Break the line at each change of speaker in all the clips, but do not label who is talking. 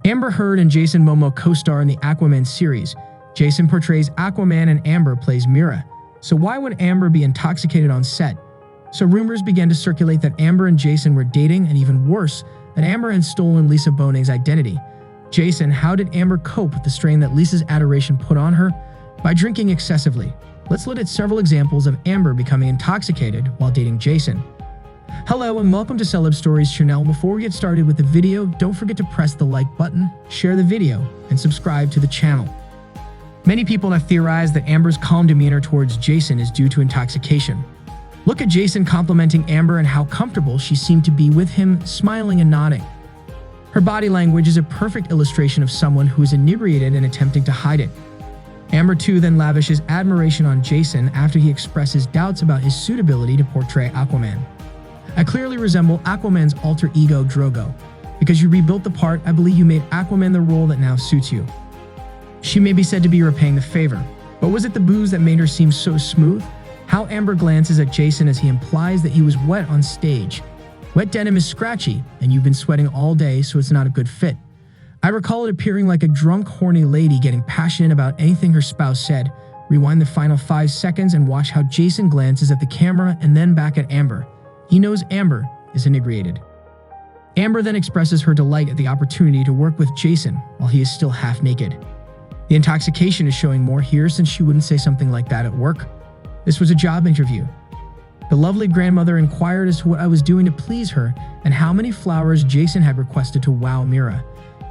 Amber Heard and Jason Momoa co-star in the Aquaman series. Jason portrays Aquaman and Amber plays Mera. So why would Amber be intoxicated on set? So rumors began to circulate that Amber and Jason were dating, and even worse, that Amber had stolen Lisa Boning's identity. Jason, how did Amber cope with the strain that Lisa's adoration put on her? By drinking excessively. Let's look at several examples of Amber becoming intoxicated while dating Jason. Hello and welcome to Celeb Stories channel. Before we get started with the video, don't forget to press the like button, share the video, and subscribe to the channel. Many people have theorized that Amber's calm demeanor towards Jason is due to intoxication. Look at Jason complimenting Amber and how comfortable she seemed to be with him, smiling and nodding. Her body language is a perfect illustration of someone who is inebriated and attempting to hide it. Amber too then lavishes admiration on Jason after he expresses doubts about his suitability to portray Aquaman. I clearly resemble Aquaman's alter ego Drogo. Because you rebuilt the part, I believe you made Aquaman the role that now suits you. She may be said to be repaying the favor, but was it the booze that made her seem so smooth? How Amber glances at Jason as he implies that he was wet on stage. Wet denim is scratchy, and you've been sweating all day, so it's not a good fit. I recall it appearing like a drunk, horny lady getting passionate about anything her spouse said. Rewind the final 5 seconds and watch how Jason glances at the camera and then back at Amber. He knows Amber is inebriated. Amber then expresses her delight at the opportunity to work with Jason while he is still half naked. The intoxication is showing more here since she wouldn't say something like that at work. This was a job interview. The lovely grandmother inquired as to what I was doing to please her and how many flowers Jason had requested to wow Mera.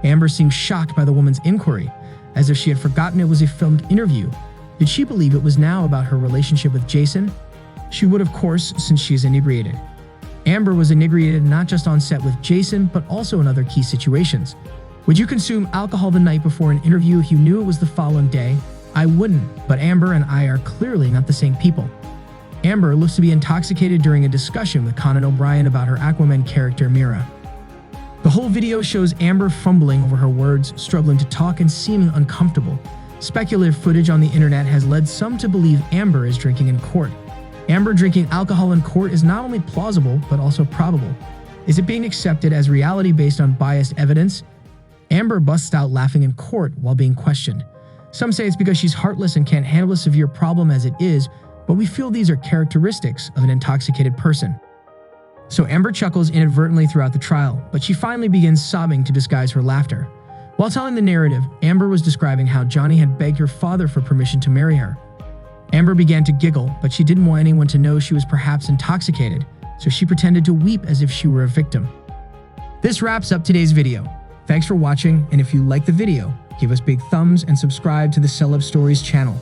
Amber seemed shocked by the woman's inquiry, as if she had forgotten it was a filmed interview. Did she believe it was now about her relationship with Jason? She would, of course, since she is inebriated. Amber was inebriated not just on set with Jason, but also in other key situations. Would you consume alcohol the night before an interview if you knew it was the following day? I wouldn't, but Amber and I are clearly not the same people. Amber looks to be intoxicated during a discussion with Conan O'Brien about her Aquaman character Mera. The whole video shows Amber fumbling over her words, struggling to talk, and seeming uncomfortable. Speculative footage on the internet has led some to believe Amber is drinking in court. Amber drinking alcohol in court is not only plausible, but also probable. Is it being accepted as reality based on biased evidence? Amber busts out laughing in court while being questioned. Some say it's because she's heartless and can't handle a severe problem as it is, but we feel these are characteristics of an intoxicated person. So Amber chuckles inadvertently throughout the trial, but she finally begins sobbing to disguise her laughter. While telling the narrative, Amber was describing how Johnny had begged her father for permission to marry her. Amber began to giggle, but she didn't want anyone to know she was perhaps intoxicated, so she pretended to weep as if she were a victim. This wraps up today's video. Thanks for watching, and if you liked the video, give us big thumbs and subscribe to the Celeb Stories channel.